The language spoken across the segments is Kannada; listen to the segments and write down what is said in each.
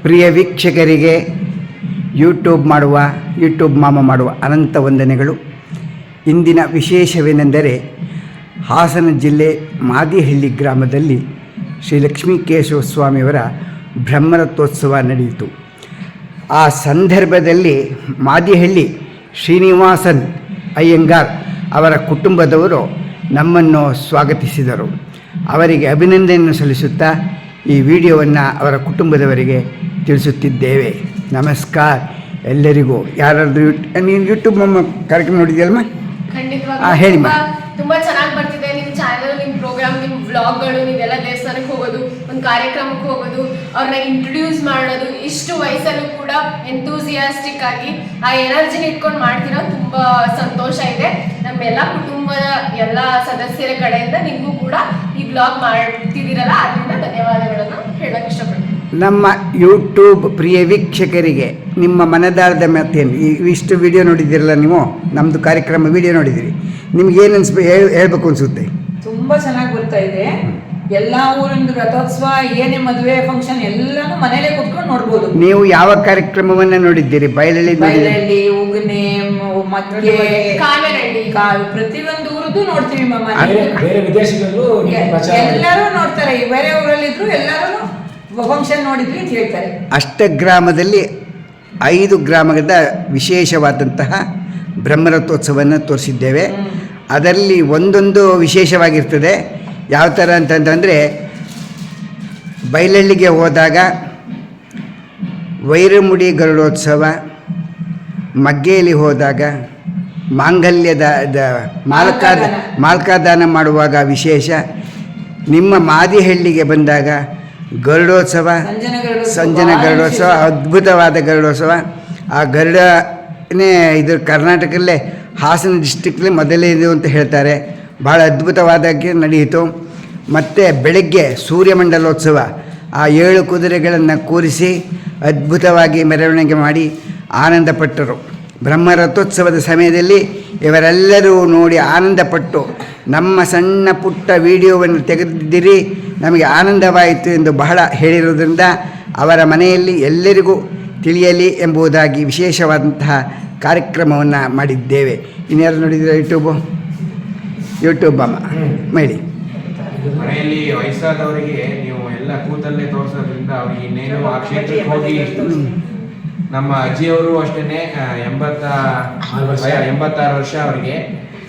ಪ್ರಿಯ ವೀಕ್ಷಕರಿಗೆ ಯೂಟ್ಯೂಬ್ ಮಾಮ ಮಾಡುವ ಅನಂತ ವಂದನೆಗಳು. ಇಂದಿನ ವಿಶೇಷವೇನೆಂದರೆ ಹಾಸನ ಜಿಲ್ಲೆ ಮಾದಿಹಳ್ಳಿ ಗ್ರಾಮದಲ್ಲಿ ಶ್ರೀ ಲಕ್ಷ್ಮೀಕೇಶವ ಸ್ವಾಮಿಯವರ ಬ್ರಹ್ಮರಥೋತ್ಸವ ನಡೆಯಿತು. ಆ ಸಂದರ್ಭದಲ್ಲಿ ಮಾದಿಹಳ್ಳಿ ಶ್ರೀನಿವಾಸನ್ ಅಯ್ಯಂಗಾರ್ ಅವರ ಕುಟುಂಬದವರು ನಮ್ಮನ್ನು ಸ್ವಾಗತಿಸಿದರು. ಅವರಿಗೆ ಅಭಿನಂದನೆಯನ್ನು ಸಲ್ಲಿಸುತ್ತಾ ಈ ವಿಡಿಯೋವನ್ನು ಅವರ ಕುಟುಂಬದವರಿಗೆ ತಿಳಿಸುತ್ತಿದ್ದೇವೆ. ನಮಸ್ಕಾರ ಎಲ್ಲರಿಗೂ. ಯಾರಾದರೂ ನೀನು ಯೂಟ್ಯೂಬ್ ಕಾರ್ಯಕ್ರಮ ನೋಡಿದ್ಯಲ್ಮ? ಖಂಡಿತವಾಗಿ ಹೇಳಿಮ್ಮ. ತುಂಬಾ ಚೆನ್ನಾಗಿ ಬರ್ತಿದೆ ನಿಮ್ಮ ಚಾನೆಲ್, ನಿಮ್ಮ ಪ್ರೋಗ್ರಾಮ್, ನಿಮ್ಮ ವ್ಲಾಗ್ಗಳು. ನೀವೆಲ್ಲ ದೇವಸ್ಥಾನಕ್ಕೆ ಹೋಗೋದು, ಒಂದು ಕಾರ್ಯಕ್ರಮಕ್ಕೆ ಹೋಗೋದು, ಅವ್ರನ್ನ ಇಂಟ್ರೊಡ್ಯೂಸ್ ಮಾಡೋದು, ಇಷ್ಟು ವಯಸ್ಸಲ್ಲೂ ಕೂಡ ಎಂತೂಸಿಯಾಸ್ಟಿಕ್ ಆಗಿ ಆ ಎನರ್ಜಿನ ಇಟ್ಕೊಂಡು ಮಾಡ್ತಿರೋ ತುಂಬಾ ಸಂತೋಷ ಇದೆ. ನಮ್ಮೆಲ್ಲ ಕುಟುಂಬದ ಎಲ್ಲ ಸದಸ್ಯರ ಕಡೆಯಿಂದ ನಿಮಗೂ ಕೂಡ ಈ ವ್ಲಾಗ್ ಮಾಡ್ತಿದ್ದೀರಲ್ಲ, ಅದರಿಂದ ಧನ್ಯವಾದಗಳನ್ನು ಹೇಳಕ್ ಇಷ್ಟಪಡ್ತೀನಿ. ನಮ್ಮ ಯೂಟ್ಯೂಬ್ ಪ್ರಿಯ ವೀಕ್ಷಕರಿಗೆ ನಿಮ್ಮ ಮನದಾಳದ ಮಾತೇನು? ಇಷ್ಟು ವಿಡಿಯೋ ನೋಡಿದ್ದೀರಲ್ಲ ನೀವು, ನಮ್ಮದು ಕಾರ್ಯಕ್ರಮ ವಿಡಿಯೋ ನೋಡಿದ್ದೀರಿ, ನಿಮ್ಗೇನು ಹೇಳ್ಬೇಕು ಅನಿಸುತ್ತೆ? ತುಂಬ ಚೆನ್ನಾಗಿ ಬರ್ತಾ ಇದೆ. ಎಲ್ಲ ಊರಿಂದು ರಥೋತ್ಸವ, ಏನೇ ಮದುವೆ ಫಂಕ್ಷನ್ ಎಲ್ಲಾನು ಮನೇಲೆ ಕುತ್ಕೊಂಡು ನೋಡ್ಬೋದು. ನೀವು ಯಾವ ಕಾರ್ಯಕ್ರಮವನ್ನು ನೋಡಿದ್ದೀರಿ? ಬಯಲಹಳ್ಳಿ, ಉಗನೆ, ಮಗ್ಗೆ, ಪ್ರತಿಯೊಂದು ಊರದ್ದು ನೋಡ್ತೀವಿ. ಎಲ್ಲರೂ ನೋಡ್ತಾರೆ. ಬೇರೆ ಊರಲ್ಲಿದ್ರು ಎಲ್ಲರೂ ಫಂಕ್ಷನ್ ನೋಡಿದ್ವಿ ಅಂತ ಹೇಳ್ತಾರೆ. ಅಷ್ಟಗ್ರಾಮದಲ್ಲಿ 5 ಗ್ರಾಮದ ವಿಶೇಷವಾದಂತಹ ಬ್ರಹ್ಮರಥೋತ್ಸವವನ್ನು ತೋರಿಸಿದ್ದೇವೆ. ಅದರಲ್ಲಿ ಒಂದೊಂದು ವಿಶೇಷವಾಗಿರ್ತದೆ. ಯಾವ ಥರ ಅಂತಂದರೆ, ಬೈಲಹಳ್ಳಿಗೆ ಹೋದಾಗ ವೈರಮುಡಿ ಗರುಡೋತ್ಸವ, ಮಗ್ಗೆಯಲ್ಲಿ ಹೋದಾಗ ಮಾಂಗಲ್ಯದ ಮಾಲ್ಕಾದಾನ ಮಾಡುವಾಗ ವಿಶೇಷ, ನಿಮ್ಮ ಮಾದಿಹಳ್ಳಿಗೆ ಬಂದಾಗ ಗರುಡೋತ್ಸವ, ಸಂಜನ ಗರುಡೋತ್ಸವ, ಅದ್ಭುತವಾದ ಗರುಡೋತ್ಸವ. ಆ ಗರುಡನೇ ಇದು ಕರ್ನಾಟಕದಲ್ಲೇ ಹಾಸನ ಡಿಸ್ಟಿಕ್ಲಿ ಮೊದಲೇದು ಅಂತ ಹೇಳ್ತಾರೆ. ಭಾಳ ಅದ್ಭುತವಾದಾಗೆ ನಡೆಯಿತು. ಮತ್ತು ಬೆಳಗ್ಗೆ ಸೂರ್ಯಮಂಡಲೋತ್ಸವ, ಆ 7 ಕುದುರೆಗಳನ್ನು ಕೂರಿಸಿ ಅದ್ಭುತವಾಗಿ ಮೆರವಣಿಗೆ ಮಾಡಿ ಆನಂದಪಟ್ಟರು. ಬ್ರಹ್ಮರಥೋತ್ಸವದ ಸಮಯದಲ್ಲಿ ಇವರೆಲ್ಲರೂ ನೋಡಿ ಆನಂದಪಟ್ಟು ನಮ್ಮ ಸಣ್ಣ ಪುಟ್ಟ ವಿಡಿಯೋವನ್ನು ತೆಗೆದಿದ್ದೀರಿ, ನಮಗೆ ಆನಂದವಾಯಿತು ಎಂದು ಬಹಳ ಹೇಳಿರುವುದರಿಂದ ಅವರ ಮನೆಯಲ್ಲಿ ಎಲ್ಲರಿಗೂ ತಿಳಿಯಲಿ ಎಂಬುದಾಗಿ ವಿಶೇಷವಾದಂತಹ ಕಾರ್ಯಕ್ರಮವನ್ನು ಮಾಡಿದ್ದೇವೆ. ಇನ್ಯಾರು ನೋಡಿದ್ದೀರಾ ಯೂಟ್ಯೂಬ್ ಅಮ್ಮ ಮಾಡಿ? ಮನೆಯಲ್ಲಿ ವಯಸ್ಸಾದವರಿಗೆ ನೀವು ಎಲ್ಲ ಕೂತಲ್ಲೇ ತೋರಿಸೋದ್ರಿಂದ ಅವ್ರಿಗೆ ಇನ್ನೇನು ಆ ಕ್ಷೇತ್ರಕ್ಕೆ ಹೋಗಿ, ನಮ್ಮ ಅಜ್ಜಿಯವರು ಅಷ್ಟೇನೆ 86 ವರ್ಷ ಅವರಿಗೆ,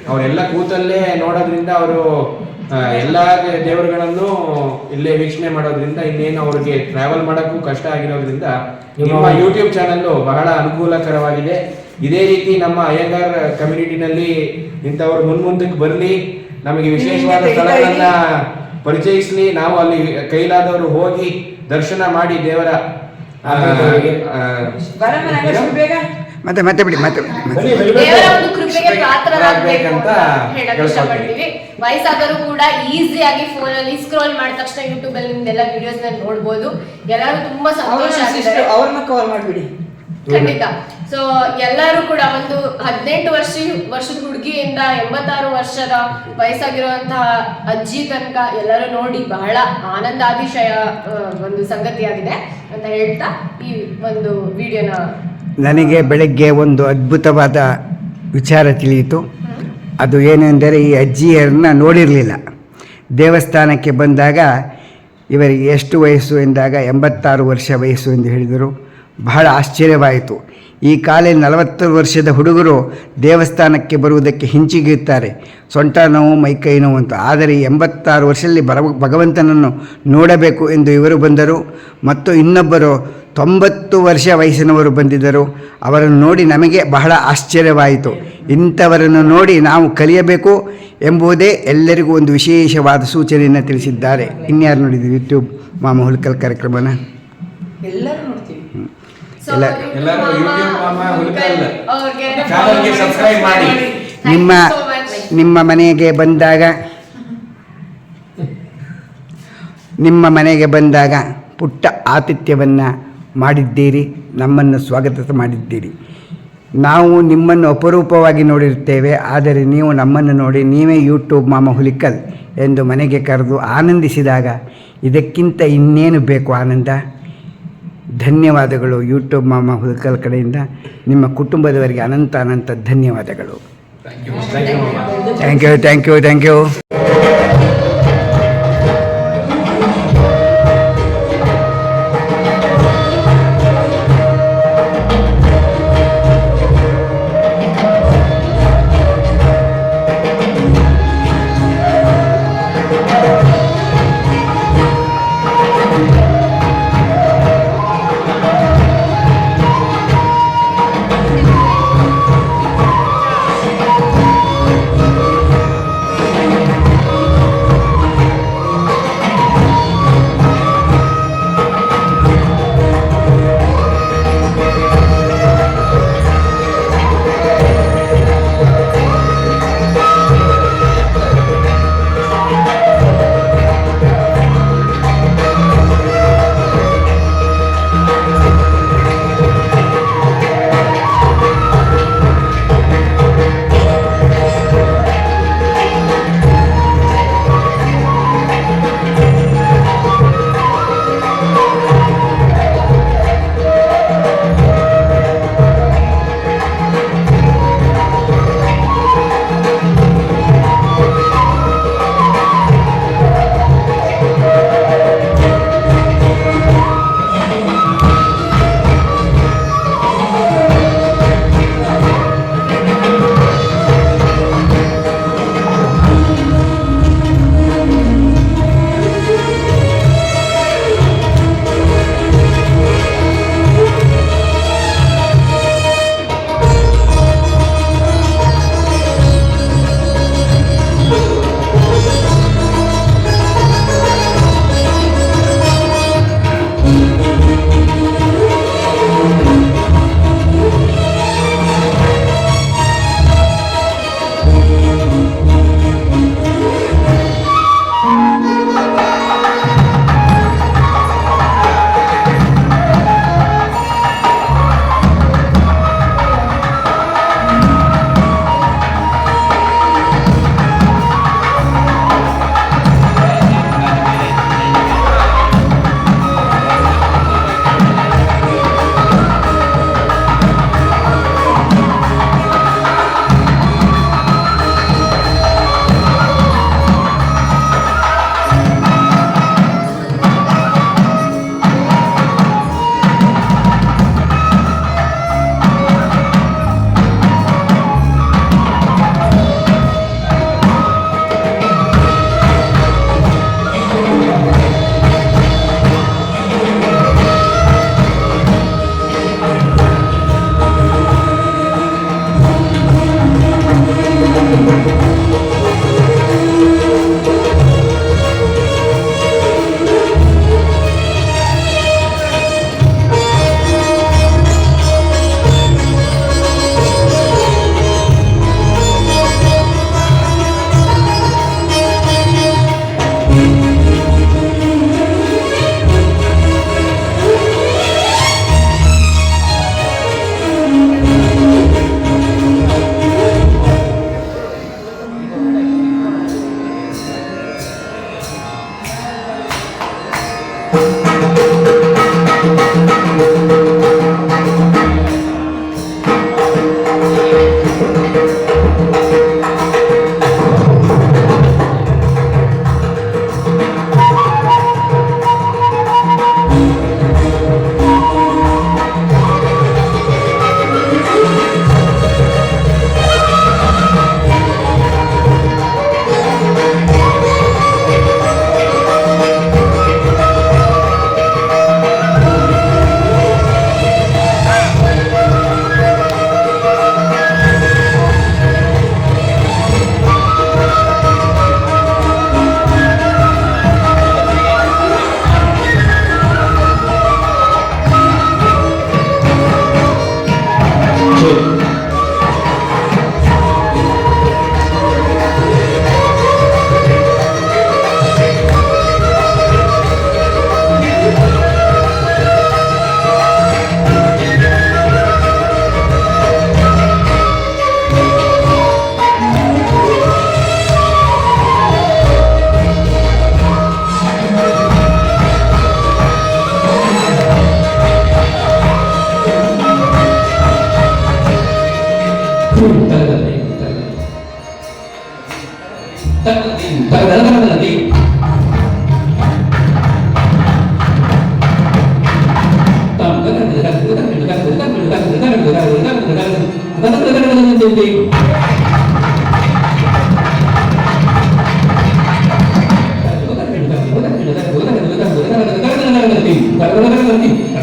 ಅವರೆಲ್ಲ ಕೂತಲ್ಲೇ ನೋಡೋದ್ರಿಂದ ಅವರು ಎಲ್ಲ ದೇವರುಗಳನ್ನು ಇಲ್ಲೇ ವೀಕ್ಷಣೆ ಮಾಡೋದ್ರಿಂದ ಇನ್ನೇನು ಅವ್ರಿಗೆ ಟ್ರಾವೆಲ್ ಮಾಡೋಕ್ಕೂ ಕಷ್ಟ ಆಗಿರೋದ್ರಿಂದ ನಿಮ್ಮ ಯೂಟ್ಯೂಬ್ ಚಾನಲ್ಲು ಬಹಳ ಅನುಕೂಲಕರವಾಗಿದೆ. ಇದೇ ರೀತಿ ನಮ್ಮ ಅಯ್ಯಂಗಾರ್ ಕಮ್ಯುನಿಟಿನಲ್ಲಿ ಇಂಥವ್ರು ಮುಂದಕ್ಕೆ ಬರಲಿ, ನಮಗೆ ವಿಶೇಷವಾದ ಸ್ಥಳಗಳನ್ನ ಪರಿಚಯಿಸಲಿ, ನಾವು ಅಲ್ಲಿ ಕೈಲಾದವರು ಹೋಗಿ ದರ್ಶನ ಮಾಡಿ ದೇವರ ಮತ್ತೆ ಬಿಡಿ ದೇವರ ಒಂದು ಕೃಪೆಗೆ ಪಾತ್ರರಾಗಬೇಕಂತ ಹೇಳಕ್ ಇಷ್ಟಪಡ್ತೀವಿ. ವಯಸ್ಸಾದರೂ ಕೂಡ ಈಸಿಯಾಗಿ ಫೋನಲ್ಲಿ ಸ್ಕ್ರೋಲ್ ಮಾಡಿದ ತಕ್ಷಣ ಯೂಟ್ಯೂಬ್ ಅಲ್ಲಿ ನಿಮ್ದೆಲ್ಲ ವಿಡಿಯೋಸ್ ನೋಡ್ಬೋದು. ಎಲ್ಲರೂ ತುಂಬಾ ಸಂತೋಷ ಆಗಿದ್ದಾರೆ. ಅವ್ರನ್ನ ಕವರ್ ಮಾಡ್ಬಿಡಿ. ಖಂಡಿತ. ಸೊ ಎಲ್ಲರೂ ಕೂಡ ಒಂದು 18 ವರ್ಷದ ಹುಡುಗಿಯಿಂದ 86 ವರ್ಷದ ವಯಸ್ಸಾಗಿರುವಂತಹ ಅಜ್ಜಿ ತನಕ ಎಲ್ಲರೂ ನೋಡಿ ಬಹಳ ಆನಂದಾತಿಶಯ ಒಂದು ಸಂಗತಿಯಾಗಿದೆ ಅಂತ ಹೇಳ್ತಾ ಈ ಒಂದು ವಿಡಿಯೋನ. ನನಗೆ ಬೆಳಗ್ಗೆ ಒಂದು ಅದ್ಭುತವಾದ ವಿಚಾರ ತಿಳಿಯಿತು. ಅದು ಏನೆಂದರೆ, ಈ ಅಜ್ಜಿಯರನ್ನ ನೋಡಿರಲಿಲ್ಲ. ದೇವಸ್ಥಾನಕ್ಕೆ ಬಂದಾಗ ಇವರಿಗೆ ಎಷ್ಟು ವಯಸ್ಸು ಎಂದಾಗ 86 ವರ್ಷ ವಯಸ್ಸು ಎಂದು ಹೇಳಿದರು. ಬಹಳ ಆಶ್ಚರ್ಯವಾಯಿತು. ಈ ಕಾಲದಲ್ಲಿ 40 ವರ್ಷದ ಹುಡುಗರು ದೇವಸ್ಥಾನಕ್ಕೆ ಬರುವುದಕ್ಕೆ ಹಿಂಚಿಗೆಯುತ್ತಾರೆ, ಸೊಂಟ ನೋವು, ಮೈಕೈ ನೋವು ಅಂತ. ಆದರೆ 86 ವರ್ಷದಲ್ಲಿ ಭಗವಂತನನ್ನು ನೋಡಬೇಕು ಎಂದು ಇವರು ಬಂದರು. ಮತ್ತು ಇನ್ನೊಬ್ಬರು 90 ವರ್ಷ ವಯಸ್ಸಿನವರು ಬಂದಿದ್ದರು. ಅವರನ್ನು ನೋಡಿ ನಮಗೆ ಬಹಳ ಆಶ್ಚರ್ಯವಾಯಿತು. ಇಂಥವರನ್ನು ನೋಡಿ ನಾವು ಕಲಿಯಬೇಕು ಎಂಬುದೇ ಎಲ್ಲರಿಗೂ ಒಂದು ವಿಶೇಷವಾದ ಸೂಚನೆಯನ್ನು ತಿಳಿಸಿದ್ದಾರೆ. ಇನ್ಯಾರು ನೋಡಿದ್ದೀವಿ ಯೂಟ್ಯೂಬ್ ಮಾಮ ಹುಲ್ಕಲ್ ಕಾರ್ಯಕ್ರಮನ? ಎಲ್ಲರೂ ನೋಡ್ತೀವಿ. ಎಲ್ಲರೂ ಯೂಟ್ಯೂಬ್ ಮಾಮ ಹುಲ್ಕಲ್ ಚಾನೆಲ್ಗೆ ಸಬ್ಸ್ಕ್ರೈಬ್ ಮಾಡಿ. ನಿಮ್ಮ ಮನೆಗೆ ಬಂದಾಗ ಪುಟ್ಟ ಆತಿಥ್ಯವನ್ನು ಮಾಡಿದ್ದೀರಿ, ನಮ್ಮನ್ನು ಸ್ವಾಗತ ಮಾಡಿದ್ದೀರಿ. ನಾವು ನಿಮ್ಮನ್ನು ಅಪರೂಪವಾಗಿ ನೋಡಿರ್ತೇವೆ, ಆದರೆ ನೀವು ನಮ್ಮನ್ನು ನೋಡಿ ನೀವೇ ಯೂಟ್ಯೂಬ್ ಮಾಮ ಹುಲಿಕಲ್ ಎಂದು ಮನೆಗೆ ಕರೆದು ಆನಂದಿಸಿದಾಗ ಇದಕ್ಕಿಂತ ಇನ್ನೇನು ಬೇಕು ಆನಂದ? ಧನ್ಯವಾದಗಳು. ಯೂಟ್ಯೂಬ್ ಮಾಮ ಹುಲ್ಕಲ್ ಕಡೆಯಿಂದ ನಿಮ್ಮ ಕುಟುಂಬದವರಿಗೆ ಅನಂತ ಅನಂತ ಧನ್ಯವಾದಗಳು. Thank you thank you thank you. Thank you.